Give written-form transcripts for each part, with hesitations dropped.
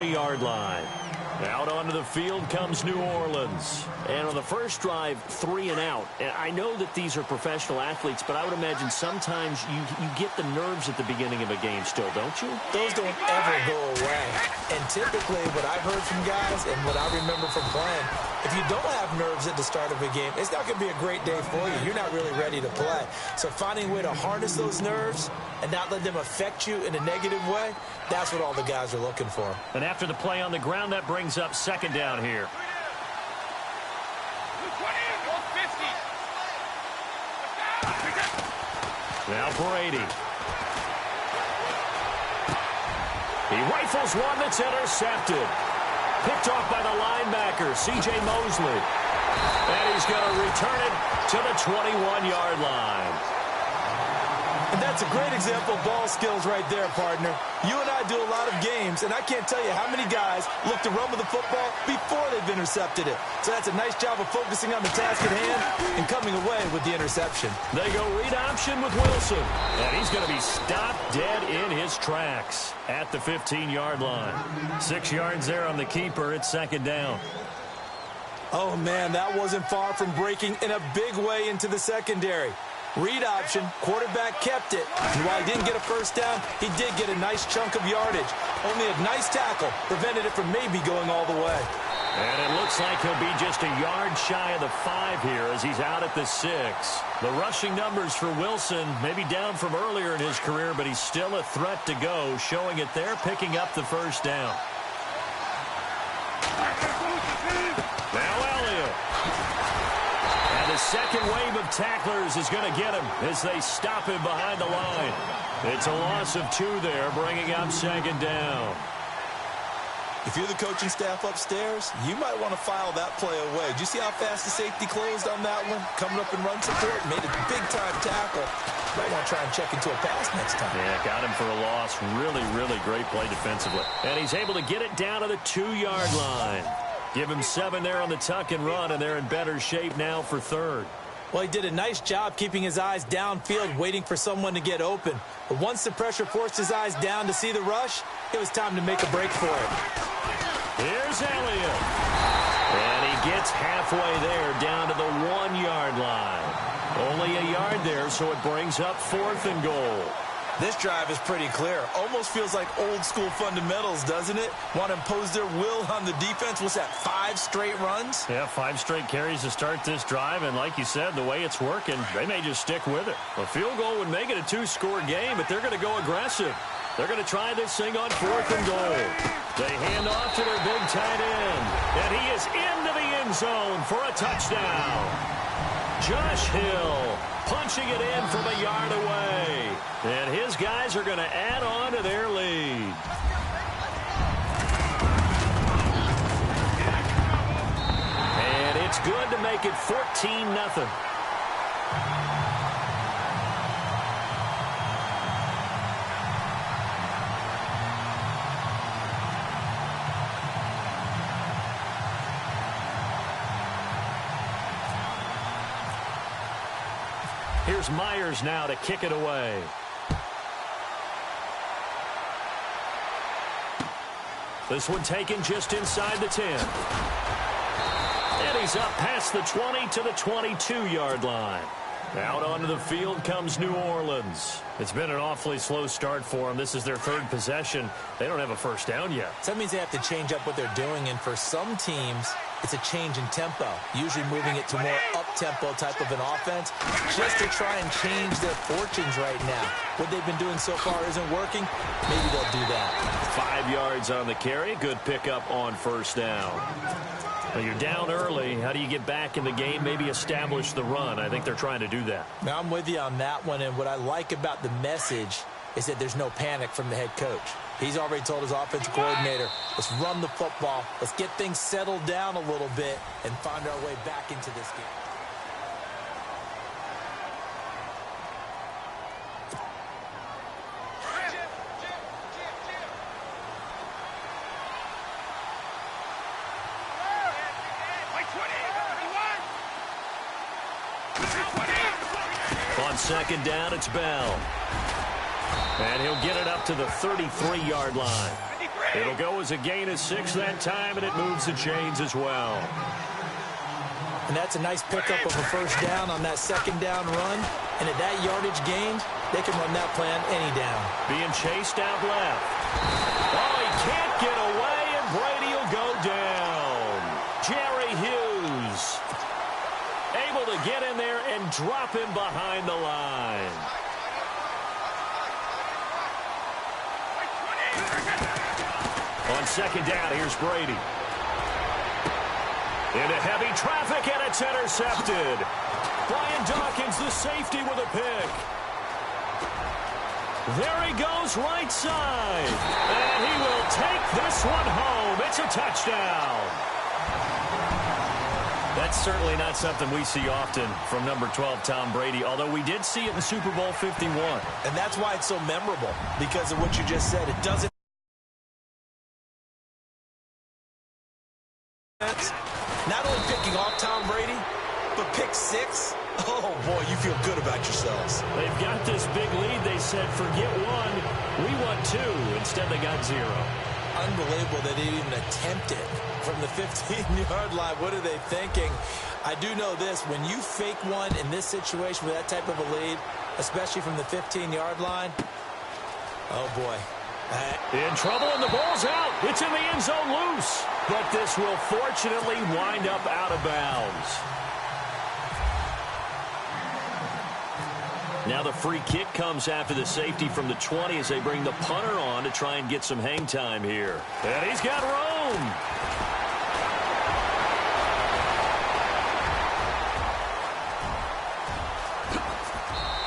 Yard line. Out onto the field comes New Orleans. And on the first drive, 3 and out. And I know that these are professional athletes, but I would imagine sometimes you get the nerves at the beginning of a game still, don't you? Those don't ever go away. And typically what I've heard from guys and what I remember from playing, if you don't have nerves at the start of a game, it's not going to be a great day for you. You're not really ready to play. So finding a way to harness those nerves and not let them affect you in a negative way, that's what all the guys are looking for. And after the play on the ground, that brings up second down here. Now Brady. He rifles one that's intercepted. Picked off by the linebacker, C.J. Mosley. And he's going to return it to the 21-yard line. And that's a great example of ball skills right there, partner. You and I do a lot of games, and I can't tell you how many guys look to run with the football before they've intercepted it. So that's a nice job of focusing on the task at hand and coming away with the interception. They go read option with Wilson. And he's going to be stopped dead in his tracks at the 15-yard line. 6 yards there on the keeper. It's second down. Oh, man, that wasn't far from breaking in a big way into the secondary. Read option, quarterback kept it. And while he didn't get a first down, he did get a nice chunk of yardage. Only a nice tackle prevented it from maybe going all the way. And it looks like he'll be just a yard shy of the 5 here as he's out at the 6. The rushing numbers for Wilson maybe down from earlier in his career, but he's still a threat to go, showing it there, picking up the first down. Now Elliott. And the second wave of tacklers is going to get him as they stop him behind the line. It's a loss of 2 there, bringing up second down. If you're the coaching staff upstairs, you might want to file that play away. Did you see how fast the safety closed on that one? Coming up in run support, made a big-time tackle. Might want to try and check into a pass next time. Yeah, got him for a loss. Really, really great play defensively. And he's able to get it down to the 2-yard line. Give him 7 there on the tuck and run, and they're in better shape now for third. Well, he did a nice job keeping his eyes downfield, waiting for someone to get open. But once the pressure forced his eyes down to see the rush, it was time to make a break for it. Here's Elliott. And he gets halfway there down to the 1-yard line. Only a yard there, so it brings up 4th and goal. This drive is pretty clear. Almost feels like old-school fundamentals, doesn't it? Want to impose their will on the defense. What's that, 5 straight runs? Yeah, 5 straight carries to start this drive, and like you said, the way it's working, they may just stick with it. A field goal would make it a 2-score game, but they're going to go aggressive. They're going to try this thing on 4th and goal. They hand off to their big tight end, and he is into the end zone for a touchdown. Josh Hill punching it in from a yard away. And his guys are going to add on to their lead. And it's good to make it 14-0. Here's Myers now to kick it away. This one taken just inside the 10. And he's up past the 20 to the 22-yard line. Out onto the field comes New Orleans. It's been an awfully slow start for them. This is their 3rd possession. They don't have a first down yet. So that means they have to change up what they're doing, and for some teams, it's a change in tempo, usually moving it to more up-tempo type of an offense, just to try and change their fortunes right now. What they've been doing so far isn't working. Maybe they'll do that. 5 yards on the carry. Good pickup on first down. Well, you're down early. How do you get back in the game, maybe establish the run? I think they're trying to do that. Now, I'm with you on that one, and what I like about the message is that there's no panic from the head coach. He's already told his offensive coordinator, let's run the football, let's get things settled down a little bit and find our way back into this game. On second down, it's Bell. And he'll get it up to the 33-yard line. It'll go as a gain of 6 that time, and it moves the chains as well. And that's a nice pickup of a first down on that second down run. And at that yardage gained, they can run that plan any down. Being chased out left. Oh, he can't get away, and Brady will go down. Jerry Hughes able to get in there and drop him behind the line. On second down, here's Brady. Into heavy traffic, and it's intercepted. Brian Dawkins, the safety, with a pick. There he goes, right side. And he will take this one home. It's a touchdown. That's certainly not something we see often from number 12, Tom Brady, although we did see it in Super Bowl 51. And that's why it's so memorable, because of what you just said. It doesn't. Not only picking off Tom Brady, but pick 6. Oh, boy, you feel good about yourselves. They've got this big lead. They said, forget 1. We want 2. Instead, they got 0. Unbelievable that they even attempted from the 15-yard line. What are they thinking? I do know this. When you fake one in this situation with that type of a lead, especially from the 15-yard line, oh, boy. In trouble, and the ball's out. It's in the end zone loose. But this will fortunately wind up out of bounds. Now the free kick comes after the safety from the 20 as they bring the punter on to try and get some hang time here. And he's got room.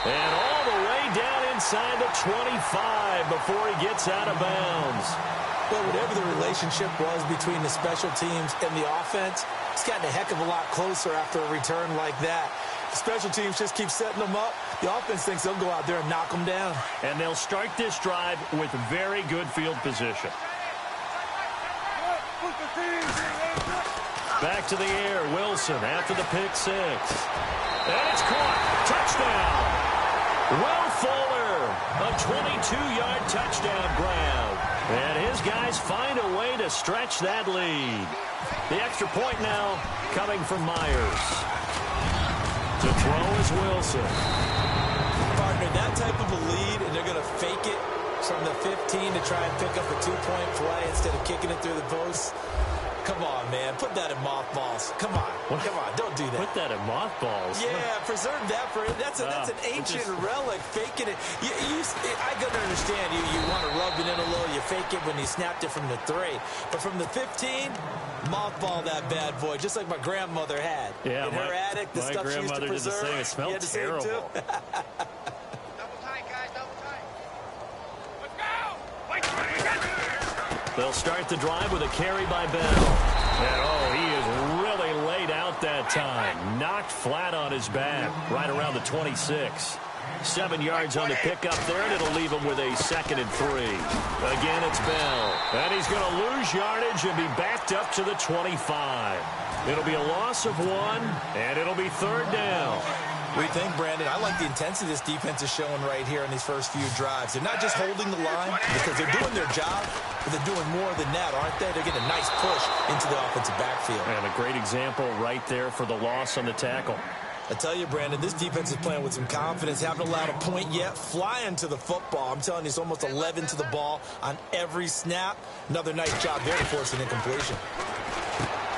And all the way down inside the 25 before he gets out of bounds. Well, whatever the relationship was between the special teams and the offense, it's gotten a heck of a lot closer after a return like that. The special teams just keep setting them up. The offense thinks they'll go out there and knock them down. And they'll start this drive with very good field position. Back to the air, Wilson after the pick 6. And it's caught. Touchdown. Will Fuller, a 22-yard touchdown grab. And his guys find a way to stretch that lead. The extra point now coming from Myers. To throw is Wilson. Partner, that type of a lead, and they're going to fake it from the 15 to try and pick up a 2-point play instead of kicking it through the post. Come on, man. Put that in mothballs. Come on. Come on. Don't do that. Put that in mothballs? Yeah, preserve that for it. That's an ancient relic, faking it. I can understand you want to rub it in a little. You fake it when you snapped it from the 3. But from the 15, mothball that bad boy, just like my grandmother had. Yeah, in her attic, the stuff she used to preserve. Did the same. It smelled terrible. They'll start the drive with a carry by Bell. And, oh, he is really laid out that time. Knocked flat on his back right around the 26. 7 yards on the pickup there, and it'll leave him with a 2nd and 3. Again, it's Bell. And he's going to lose yardage and be backed up to the 25. It'll be a loss of 1, and it'll be 3rd down. What do you think, Brandon? I like the intensity this defense is showing right here in these first few drives. They're not just holding the line because they're doing their job, but they're doing more than that, aren't they? They're getting a nice push into the offensive backfield. And a great example right there for the loss on the tackle. I tell you, Brandon, this defense is playing with some confidence. Haven't allowed a point yet. Flying to the football. I'm telling you, it's almost 11 to the ball on every snap. Another nice job there to force an incompletion.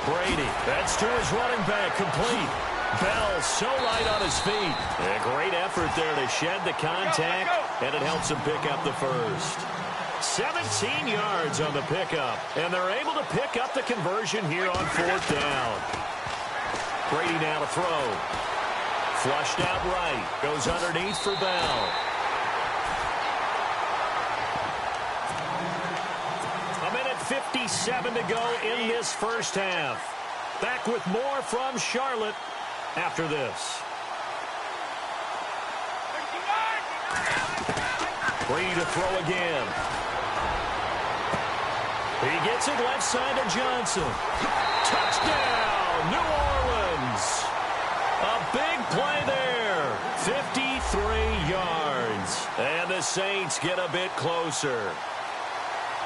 Brady, that's to his running back, complete. Bell so light on his feet. A great effort there to shed the contact, and it helps him pick up the first. 17 yards on the pickup, and they're able to pick up the conversion here on 4th down. Brady now to throw. Flushed out right. Goes underneath for Bell. A minute 57 to go in this first half. Back with more from Charlotte after this. Brady to throw again. He gets it left side to Johnson. Touchdown, New Orleans. A big play there. 53 yards. And the Saints get a bit closer.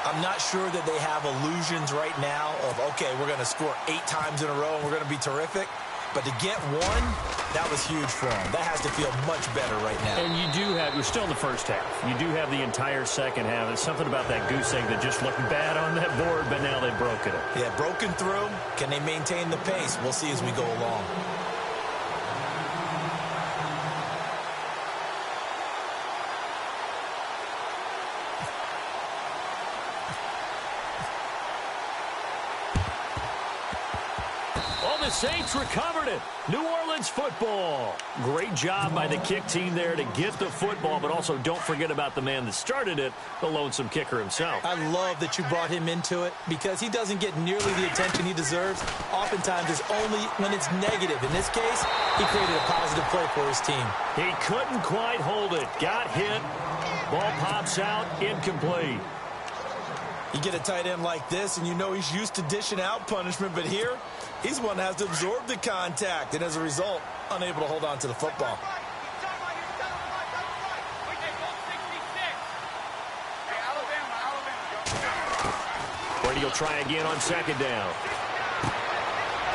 I'm not sure that they have illusions right now of, okay, we're going to score 8 times in a row and we're going to be terrific. But to get one, that was huge for them. That has to feel much better right now. And you're still in the first half. You do have the entire second half. There's something about that goose egg that just looked bad on that board, but now they've broken it. Yeah, broken through. Can they maintain the pace? We'll see as we go along. The Saints recovered it. New Orleans football. Great job by the kick team there to get the football, but also don't forget about the man that started it, the lonesome kicker himself. I love that you brought him into it because he doesn't get nearly the attention he deserves. Oftentimes it's only when it's negative. In this case, he created a positive play for his team. He couldn't quite hold it. Got hit. Ball pops out. Incomplete. You get a tight end like this, and you know he's used to dishing out punishment, but here, he's the one that has to absorb the contact, and as a result, unable to hold on to the football. Brady will try again on second down.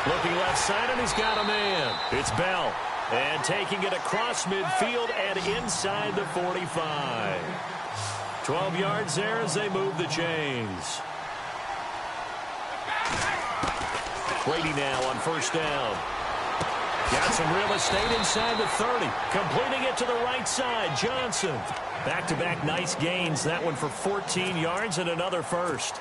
Looking left side, and he's got a man. It's Bell, and taking it across midfield and inside the 45. 12 yards there as they move the chains. Brady now on first down. Got some real estate inside the 30. Completing it to the right side. Johnson. Back-to-back nice gains. That one for 14 yards and another first.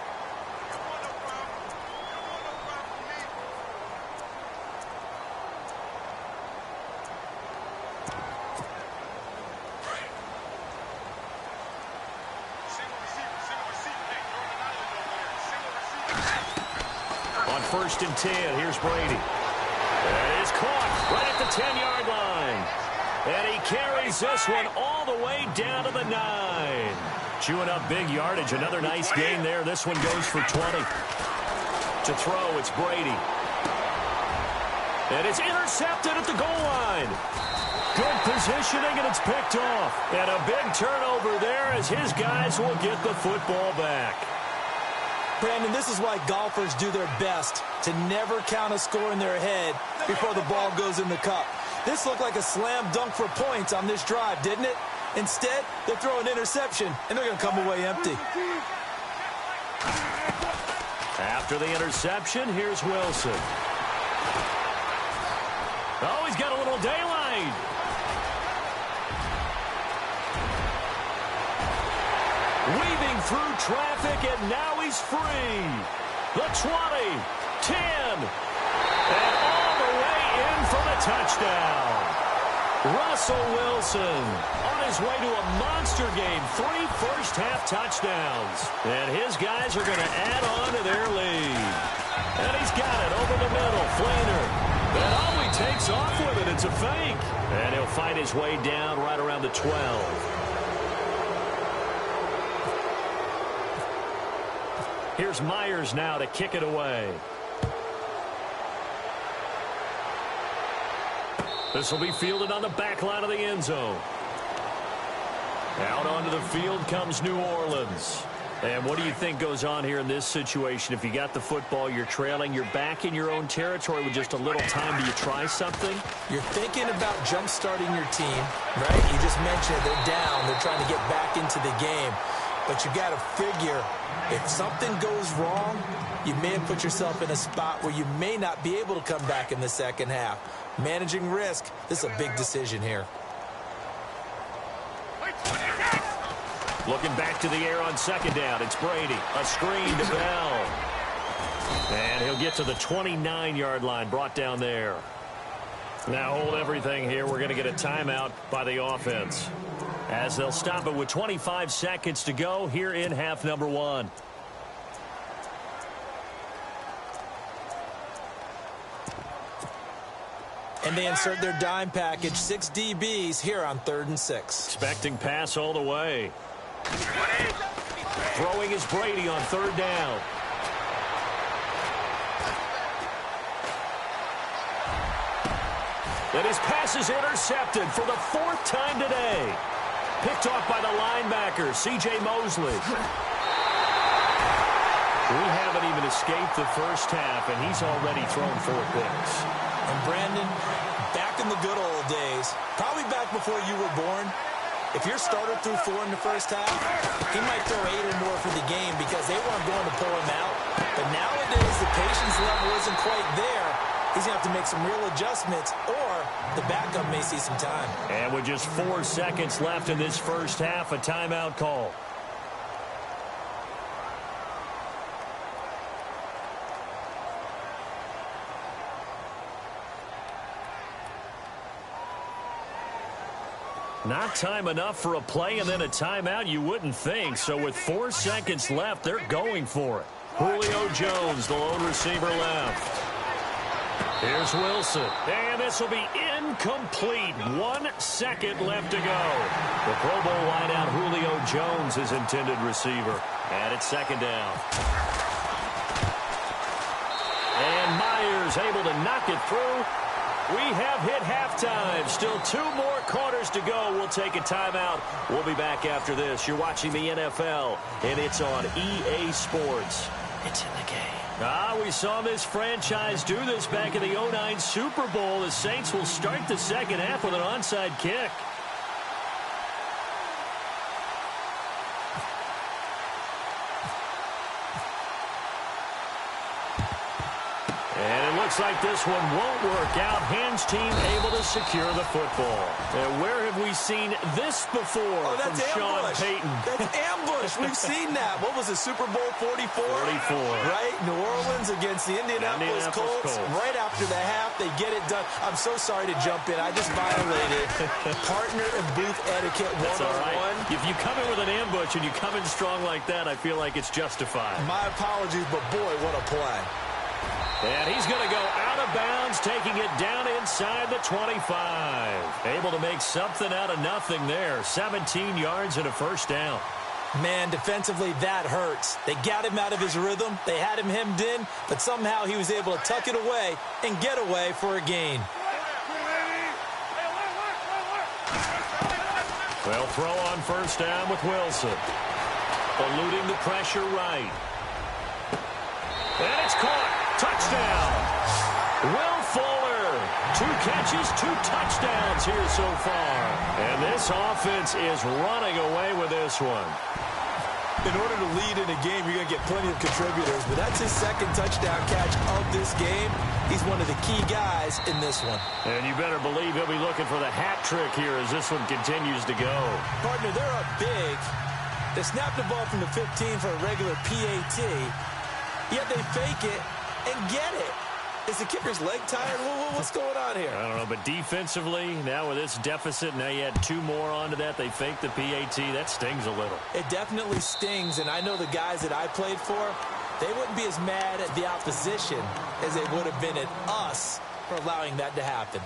First and 10. Here's Brady. And it's caught right at the 10-yard line. And he carries this one all the way down to the 9. Chewing up big yardage. Another nice gain there. This one goes for 20. To throw, it's Brady. And it's intercepted at the goal line. Good positioning, and it's picked off. And a big turnover there as his guys will get the football back. Brandon, this is why golfers do their best to never count a score in their head before the ball goes in the cup. This looked like a slam dunk for points on this drive, didn't it? Instead, they throw an interception, and they're going to come away empty. After the interception, here's Wilson. Oh, he's got a little daylight. Weaving through traffic, and now he's free. The 20, 10, and all the way in for the touchdown. Russell Wilson on his way to a monster game. 3 first-half touchdowns. And his guys are going to add on to their lead. And he's got it over the middle. Flainer. And oh, he takes off with it. It's a fake. And he'll fight his way down right around the 12. Here's Myers now to kick it away. This will be fielded on the back line of the end zone. Out onto the field comes New Orleans. And what do you think goes on here in this situation? If you got the football, you're trailing, you're back in your own territory with just a little time. Do you try something? You're thinking about jump-starting your team, right? You just mentioned they're down. They're trying to get back into the game. But you got to figure, if something goes wrong, you may have put yourself in a spot where you may not be able to come back in the second half. Managing risk, this is a big decision here. Looking back to the air on second down. It's Brady. A screen to Bell. And he'll get to the 29-yard line, brought down there. Now hold everything here. We're going to get a timeout by the offense, as they'll stop it with 25 seconds to go here in half number 1. And they insert their dime package, 6 DBs here on 3rd and 6. Expecting pass all the way. Throwing is Brady on 3rd down. And his pass is intercepted for the 4th time today. Picked off by the linebacker, C.J. Mosley. We haven't even escaped the first half, and he's already thrown 4 picks. And Brandon, back in the good old days, probably back before you were born, if your starter threw 4 in the first half, he might throw 8 or more for the game because they weren't going to pull him out. But nowadays, the patience level isn't quite there. He's going to have to make some real adjustments, or the backup may see some time. And with just 4 seconds left in this first half, a timeout call. Not time enough for a play and then a timeout, you wouldn't think. So with 4 seconds left, they're going for it. Julio Jones, the lone receiver left. Here's Wilson. And this will be incomplete. 1 second left to go. The Pro Bowl wideout Julio Jones is intended receiver. And it's second down. And Myers able to knock it through. We have hit halftime. Still 2 more quarters to go. We'll take a timeout. We'll be back after this. You're watching the NFL, and it's on EA Sports. It's in the game. We saw this franchise do this back in the 2009 Super Bowl. The Saints will start the second half with an onside kick. And it looks like this one won't work out. Hans team able to secure the football. And where have we seen this before from Sean Payton? That's ambush. We've seen that. What was it, Super Bowl 44? 44. Right? New Orleans against the Indianapolis Colts. Right after the half, they get it done. I'm so sorry to jump in. I just violated partner and booth etiquette 101. That's all right. If you come in with an ambush and you come in strong like that, I feel like it's justified. My apologies, but boy, what a play. And he's going to go out of bounds, taking it down inside the 25. Able to make something out of nothing there. 17 yards and a first down. Man, defensively, that hurts. They got him out of his rhythm. They had him hemmed in, but somehow he was able to tuck it away and get away for a gain. Well, throw on first down with Wilson. Eluding the pressure right. And it's caught. Touchdown. Will Fuller. 2 catches, 2 touchdowns here so far. And this offense is running away with this one. In order to lead in a game, you're going to get plenty of contributors, but that's his second touchdown catch of this game. He's one of the key guys in this one. And you better believe he'll be looking for the hat trick here as this one continues to go. Partner, they're up big. They snap the ball from the 15 for a regular PAT, yet they fake it and get it. Is the kicker's leg tired? What's going on here? I don't know, but defensively, now with this deficit, now you add 2 more onto that. They fake the PAT. That stings a little. It definitely stings, and I know the guys that I played for, they wouldn't be as mad at the opposition as they would have been at us for allowing that to happen.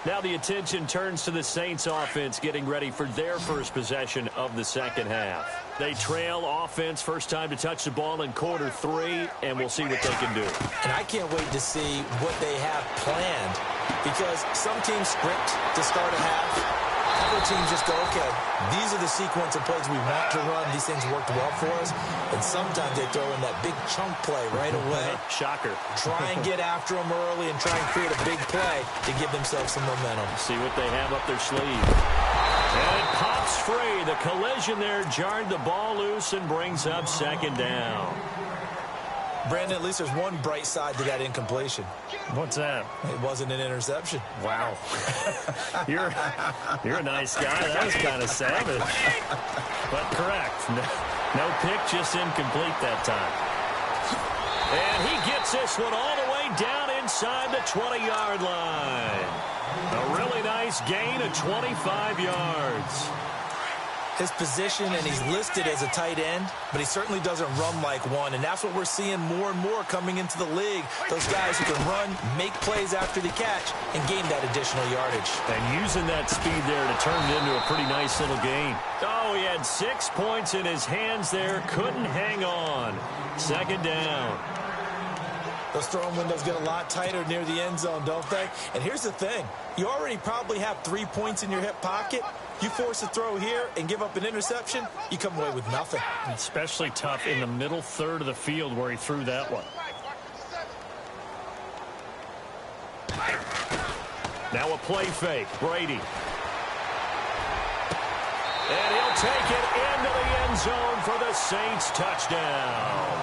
Now the attention turns to the Saints offense getting ready for their first possession of the second half. They trail offense first time to touch the ball in quarter 3, and we'll see what they can do. And I can't wait to see what they have planned, because some teams sprint to start a half. Other teams just go, okay, these are the sequence of plays we want to run. These things worked well for us. And sometimes they throw in that big chunk play right away. Shocker. Try and get after them early and try and create a big play to give themselves some momentum. See what they have up their sleeve. And it pops free. The collision there jarred the ball loose and brings up second down. Brandon, at least there's one bright side to that incompletion. What's that? It wasn't an interception. Wow. You're a nice guy. That was kind of savage. But correct. No pick, just incomplete that time. And he gets this one all the way down inside the 20-yard line. A really nice gain of 25 yards. His position, and he's listed as a tight end, but he certainly doesn't run like one, and that's what we're seeing more and more coming into the league. Those guys who can run, make plays after the catch, and gain that additional yardage. And using that speed there to turn it into a pretty nice little gain. Oh, he had 6 points in his hands there, couldn't hang on. Second down. Those throwing windows get a lot tighter near the end zone, don't they? And here's the thing. You already probably have 3 points in your hip pocket. You force a throw here and give up an interception, you come away with nothing. Especially tough in the middle third of the field where he threw that one. Now a play fake. Brady. And he'll take it into the end zone for the Saints touchdown.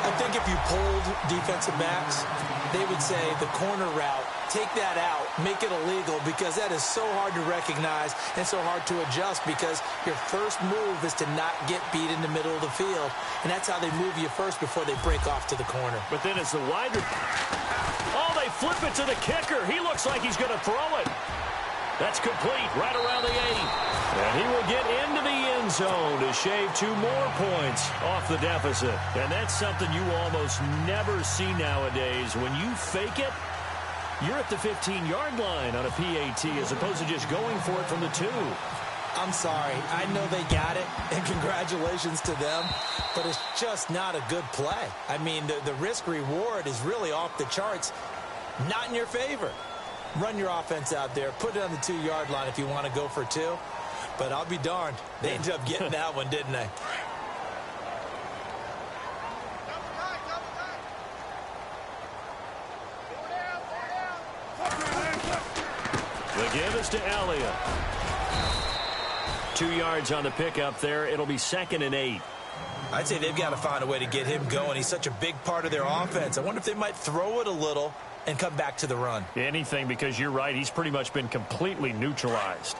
I think if you polled defensive backs, they would say the corner route, take that out, make it illegal, because that is so hard to recognize and so hard to adjust, because your first move is to not get beat in the middle of the field. And that's how they move you first before they break off to the corner. But then as the wide... Oh, they flip it to the kicker. He looks like he's going to throw it. That's complete right around the 80. And he will get into the end zone to shave 2 more points off the deficit. And that's something you almost never see nowadays. When you fake it, you're at the 15-yard line on a PAT as opposed to just going for it from the 2. I'm sorry. I know they got it, and congratulations to them, but it's just not a good play. I mean, the risk-reward is really off the charts, not in your favor. Run your offense out there. Put it on the 2-yard line if you want to go for 2. But I'll be darned. They ended up getting that one, didn't they? The give is to Elliott. 2 yards on the pickup there. It'll be 2nd and 8. I'd say they've got to find a way to get him going. He's such a big part of their offense. I wonder if they might throw it a little and come back to the run. Anything, because you're right. He's pretty much been completely neutralized.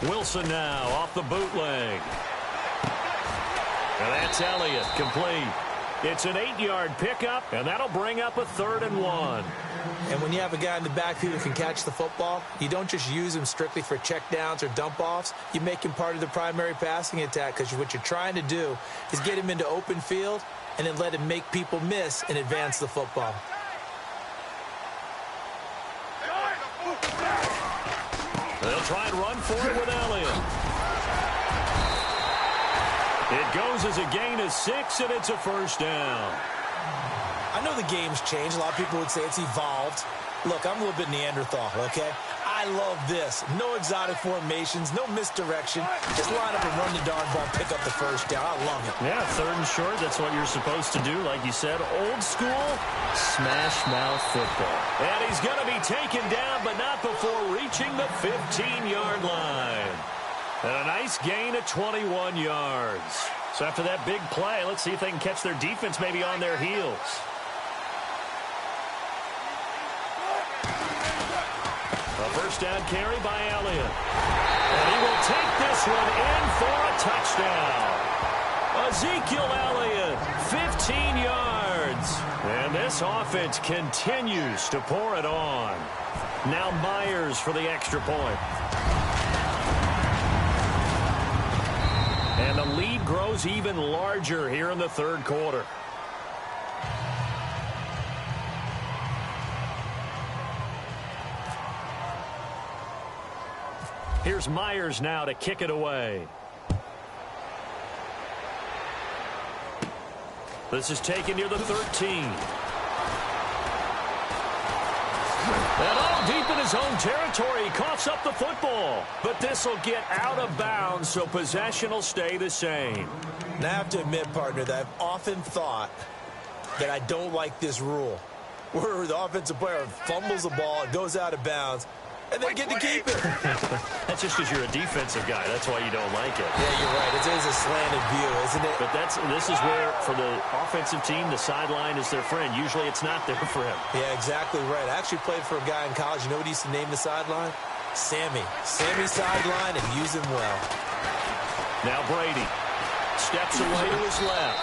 Wilson now off the bootleg. And that's Elliott, complete. It's an 8-yard pickup, and that'll bring up a 3rd and 1. And when you have a guy in the backfield who can catch the football, you don't just use him strictly for checkdowns or dump-offs. You make him part of the primary passing attack, because what you're trying to do is get him into open field and then let him make people miss and advance the football. They'll try and run for it with Elliott. It goes as a gain of 6, and it's a 1st down. I know the game's changed. A lot of people would say it's evolved. Look, I'm a little bit Neanderthal, okay? I love this. No exotic formations, no misdirection. Just line up and run the darn ball, pick up the 1st down. I love it. Yeah, 3rd and short, that's what you're supposed to do. Like you said, old school, smash mouth football. And he's going to be taken down, but not before reaching the 15-yard line. And a nice gain of 21 yards. So after that big play, let's see if they can catch their defense maybe on their heels. A 1st down carry by Elliott. And he will take this one in for a touchdown. Ezekiel Elliott, 15 yards. And this offense continues to pour it on. Now Myers for the extra point. And the lead grows even larger here in the 3rd quarter. Here's Myers now to kick it away. This is taken near the 13. And all deep in his own territory, he coughs up the football. But this will get out of bounds, so possession will stay the same. Now, I have to admit, partner, that I've often thought that I don't like this rule, where the offensive player fumbles the ball, it goes out of bounds, and they get to keep it. That's just because you're a defensive guy. That's why you don't like it. Yeah, you're right. It is a slanted view, isn't it? But this is where, for the offensive team, the sideline is their friend. Usually it's not there for him. Yeah, exactly right. I actually played for a guy in college. You know what he used to name the sideline? Sammy. Sammy sideline, and use him well. Now Brady steps away to his left.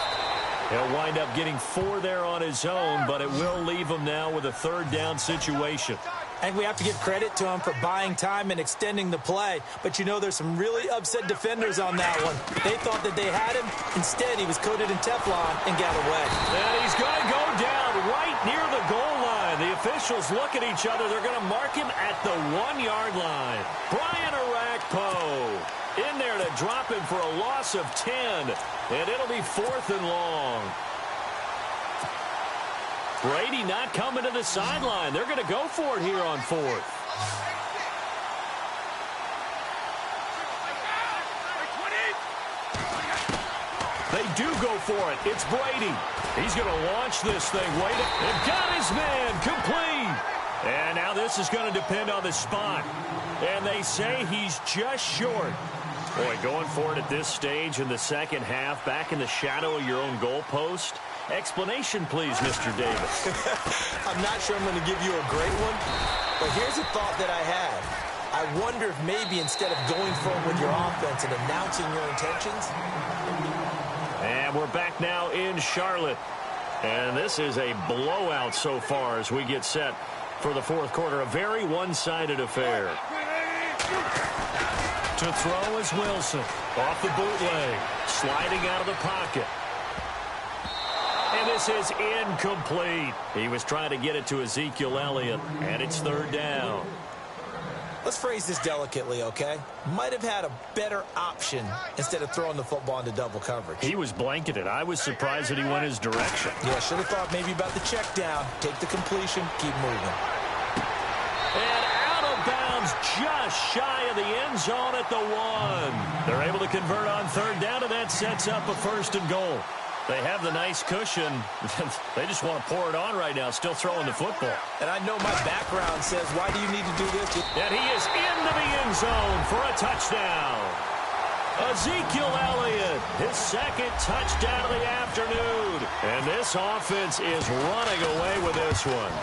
He'll wind up getting 4 there on his own, but it will leave him now with a 3rd down situation. I think we have to give credit to him for buying time and extending the play. But, you know, there's some really upset defenders on that one. They thought that they had him. Instead, he was coated in Teflon and got away. And he's going to go down right near the goal line. The officials look at each other. They're going to mark him at the 1-yard line. Brian Arakpo in there to drop him for a loss of 10. And it'll be 4th and long. Brady not coming to the sideline. They're going to go for it here on fourth. They do go for it. It's Brady. He's going to launch this thing. Wait, and got his man complete. And now this is going to depend on the spot. And they say he's just short. Boy, going for it at this stage in the second half, back in the shadow of your own goalpost. Explanation, please, Mr. Davis. I'm not sure I'm going to give you a great one, but here's a thought that I had. I wonder if maybe instead of going for it with your offense and announcing your intentions. And we're back now in Charlotte. And this is a blowout so far as we get set for the fourth quarter. A very one-sided affair. To throw is Wilson. Off the bootleg. Sliding out of the pocket. And this is incomplete. He was trying to get it to Ezekiel Elliott, and it's third down. Let's phrase this delicately, okay? Might have had a better option instead of throwing the football into double coverage. He was blanketed. I was surprised that he went his direction. Yeah, should have thought maybe about the check down. Take the completion, keep moving. And out of bounds, just shy of the end zone at the 1. They're able to convert on third down, and that sets up a first and goal. They have the nice cushion. They just want to pour it on right now, still throwing the football. And I know my background says, why do you need to do this? And he is into the end zone for a touchdown. Ezekiel Elliott, his second touchdown of the afternoon. And this offense is running away with this one.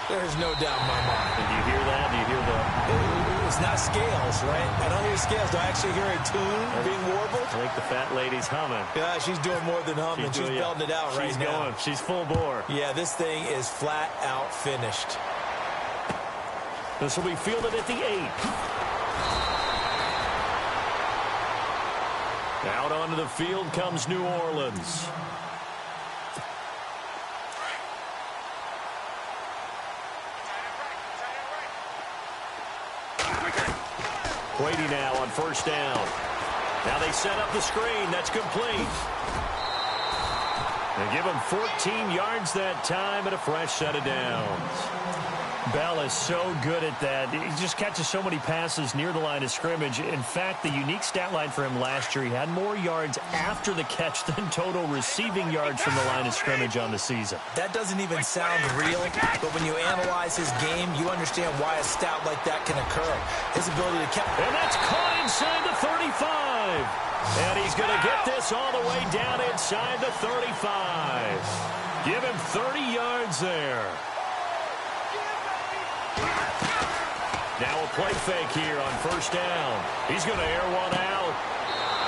There's no doubt in my mind. Do you hear that? Do you hear that? It's not scales, right? I don't hear scales. Do I actually hear a tune being warbled? I think the fat lady's humming. Yeah, she's doing more than humming. She's belting it out right now. She's going. She's full bore. Yeah, this thing is flat out finished. This will be fielded at the 8. Out onto the field comes New Orleans. Brady now on first down. Now they set up the screen. That's complete. They give him 14 yards that time and a fresh set of downs. Bell is so good at that. He just catches so many passes near the line of scrimmage. In fact, the unique stat line for him last year, he had more yards after the catch than total receiving yards from the line of scrimmage on the season. That doesn't even sound real, but when you analyze his game, you understand why a stat like that can occur. His ability to catch. And that's caught inside the 35. And he's going to get this all the way down inside the 35. Give him 30 yards there. Now a play fake here on first down. He's going to air one out.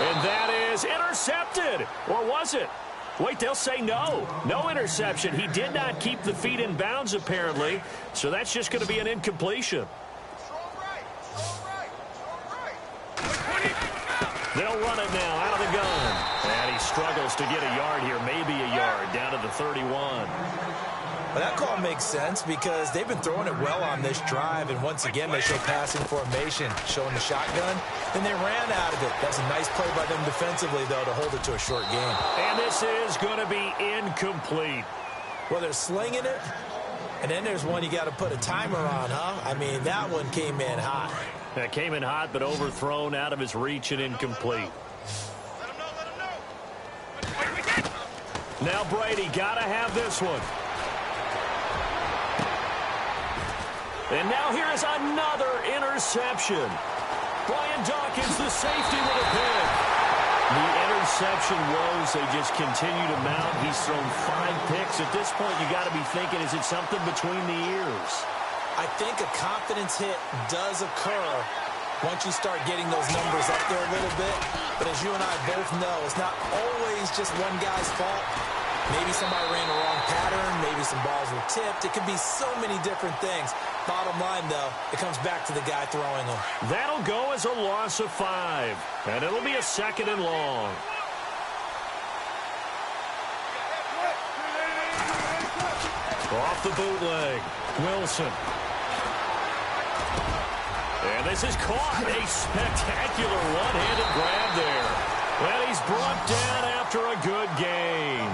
And that is intercepted. Or was it? Wait, they'll say no. No interception. He did not keep the feet in bounds, apparently. So that's just going to be an incompletion. They'll run it now out of the gun. And he struggles to get a yard here, maybe a yard, down to the 31. Well, that call makes sense because they've been throwing it well on this drive, and once again they show passing formation, showing the shotgun, then they ran out of it. That's a nice play by them defensively, though, to hold it to a short game. And this is going to be incomplete. Well, they're slinging it, and then there's one you got to put a timer on, huh? I mean, that one came in hot. That came in hot, but overthrown, out of his reach and incomplete. Now Brady got to have this one. And now here is another interception. Brian Dawkins, the safety, with a pick. The interception woes, they just continue to mount. He's thrown 5 picks. At this point, you got to be thinking, is it something between the ears? I think a confidence hit does occur once you start getting those numbers up there a little bit. But as you and I both know, it's not always just one guy's fault. Maybe somebody ran the wrong pattern. Maybe some balls were tipped. It could be so many different things. Bottom line, though, it comes back to the guy throwing them. That'll go as a loss of 5. And it'll be a second and long. Off the bootleg. Wilson. And this is caught. A spectacular one-handed grab there. Well, he's brought down after a good game.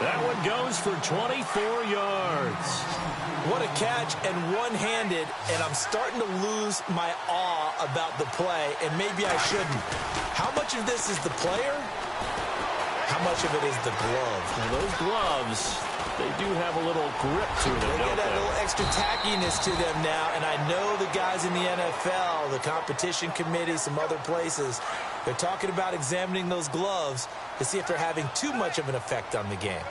That one goes for 24 yards. What a catch, and one-handed, and I'm starting to lose my awe about the play, and maybe I shouldn't. How much of this is the player? How much of it is the glove? Now, those gloves, they do have a little grip to them, They don't get that they? little extra tackiness to them now, and I know the guys in the NFL, the competition committee, some other places, they're talking about examining those gloves to see if they're having too much of an effect on the game.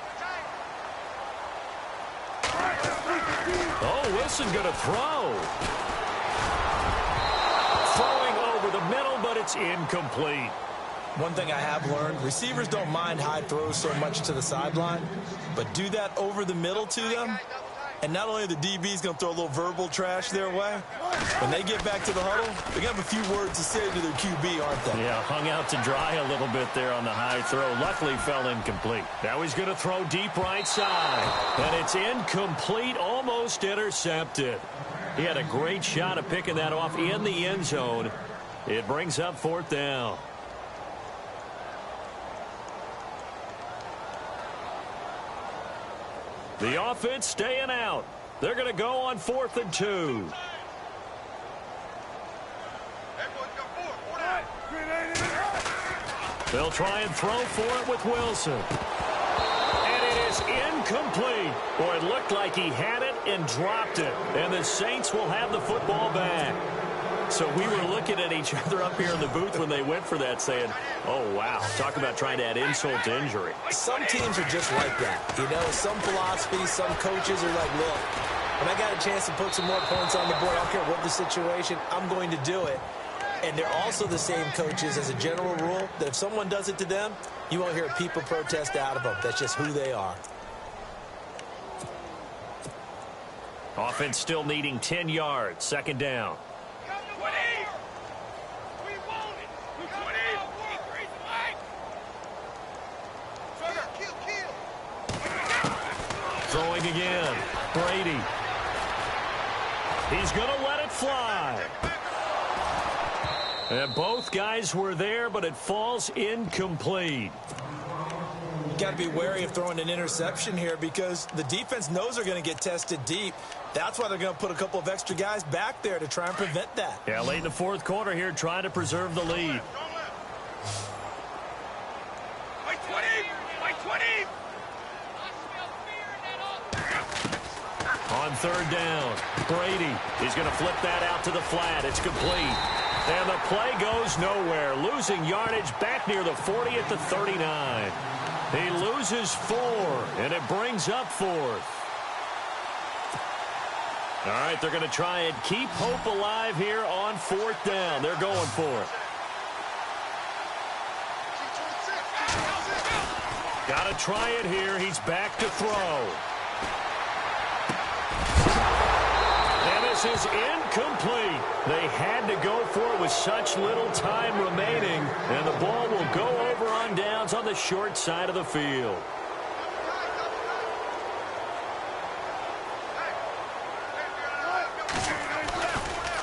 Oh, Wilson going to throw. Throwing over the middle, but it's incomplete. One thing I have learned, receivers don't mind high throws so much to the sideline, but do that over the middle to them, and not only are the DBs going to throw a little verbal trash their way, when they get back to the huddle, they're going to have a few words to say to their QB, aren't they? Yeah, hung out to dry a little bit there on the high throw. Luckily fell incomplete. Now he's going to throw deep right side, and it's incomplete, almost intercepted. He had a great shot of picking that off in the end zone. It brings up 4th down. The offense staying out. They're going to go on 4th and 2. They'll try and throw for it with Wilson. And it is incomplete. Boy, it looked like he had it and dropped it. And the Saints will have the football back. So we were looking at each other up here in the booth when they went for that saying, oh, wow, talk about trying to add insult to injury. Some teams are just like that. You know, some philosophies, some coaches are like, look, when I got a chance to put some more points on the board, I don't care what the situation, I'm going to do it. And they're also the same coaches as a general rule that if someone does it to them, you won't hear a people protest out of them. That's just who they are. Offense still needing 10 yards. 2nd down. Throwing again. Brady. He's going to let it fly. And both guys were there, but it falls incomplete. You got to be wary of throwing an interception here because the defense knows they're going to get tested deep. That's why they're going to put a couple of extra guys back there to try and prevent that. Yeah, late in the 4th quarter here, trying to preserve the lead. On 3rd down, Brady. He's going to flip that out to the flat. It's complete. And the play goes nowhere. Losing yardage back near the 40 at the 39. He loses 4, and it brings up 4th. All right, they're going to try and keep hope alive here on 4th down. They're going for it. Got to try it here. He's back to throw. And this is incomplete. They had to go for it with such little time remaining, and the ball will go over on downs on the short side of the field.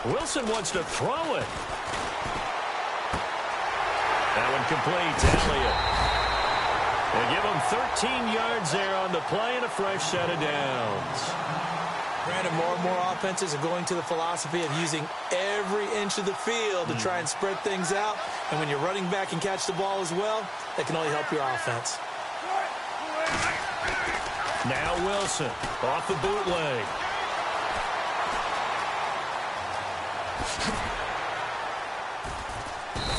Wilson wants to throw it. That one completes. Elliott. They give him 13 yards there on the play and a fresh set of downs. Granted, more and more offenses are going to the philosophy of using every inch of the field to try and spread things out. And when you're running back and catch the ball as well, that can only help your offense. Now Wilson off the bootleg.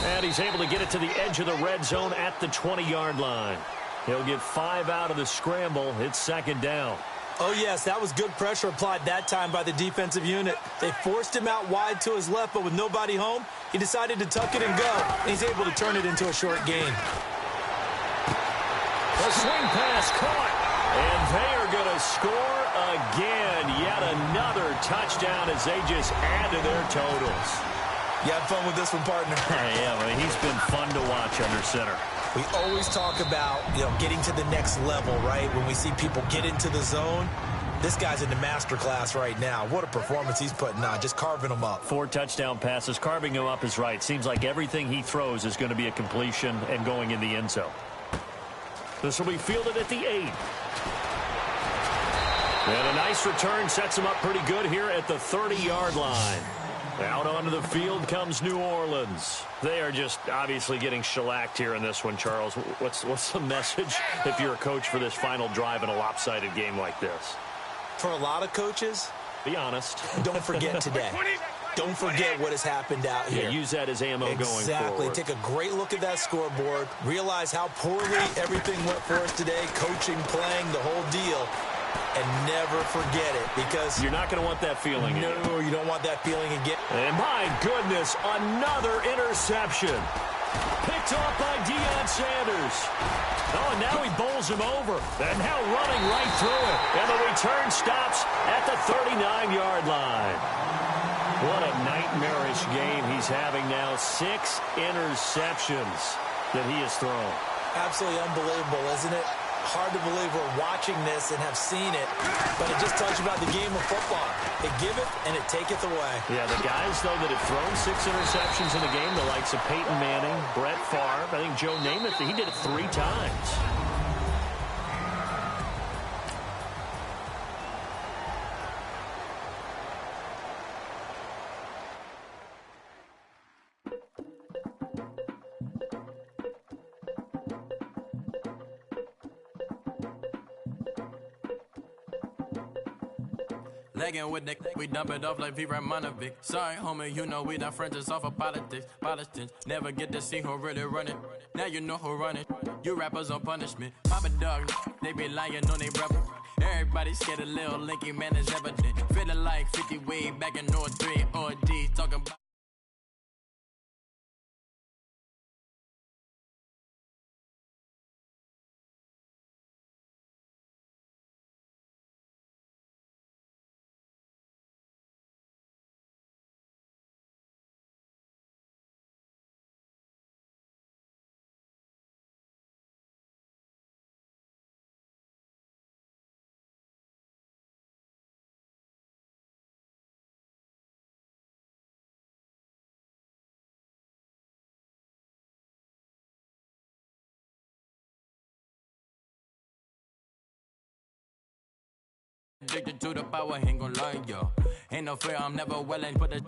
And he's able to get it to the edge of the red zone at the 20-yard line. He'll get 5 out of the scramble. It's 2nd down. Oh, yes, that was good pressure applied that time by the defensive unit. They forced him out wide to his left, but with nobody home, he decided to tuck it and go. And he's able to turn it into a short gain. The swing pass caught. And they are going to score again. Yet another touchdown as they just add to their totals. You had fun with this one, partner? Yeah, I mean, he's been fun to watch under center. We always talk about, getting to the next level, right? When we see people get into the zone, this guy's in the master class right now. What a performance he's putting on, just carving them up. 4 touchdown passes. Carving him up is right. Seems like everything he throws is going to be a completion and going in the end zone. This will be fielded at the 8. And a nice return sets him up pretty good here at the 30-yard line. Out onto the field comes New Orleans. They are just obviously getting shellacked here in this one, Charles. What's the message if you're a coach for this final drive in a lopsided game like this? For a lot of coaches, be honest. Don't forget today. Don't forget what has happened out here. Yeah, use that as ammo going forward. Exactly. Take a great look at that scoreboard. Realize how poorly everything went for us today. Coaching, playing, the whole deal. And never forget it, because you're not going to want that feeling again. No, you don't want that feeling again. And my goodness, another interception. Picked off by Deion Sanders. Oh, and now he bowls him over. And now running right through it. And the return stops at the 39-yard line. What a nightmarish game he's having now. 6 interceptions that he has thrown. Absolutely unbelievable, isn't it? Hard to believe we're watching this and have seen it, but it just tells you about the game of football. It giveth and it taketh away. Yeah, the guys, though, that have thrown 6 interceptions in a game, the likes of Peyton Manning, Brett Favre, I think Joe Namath, he did it 3 times. Legging with Nick, we dump it off like V. Ramonovic. Sorry, homie, you know we done friends just off of politics. Politics never get to see who really run it. Now you know who run it. You rappers on punishment. Papa dog, they be lying on they brother. Everybody scared a little linky, man, is evident. Feeling like 50 way back in 03 or D. Talking about. Addicted to the power, ain't gon' lie, yo. Ain't no fear, I'm never willing. Put the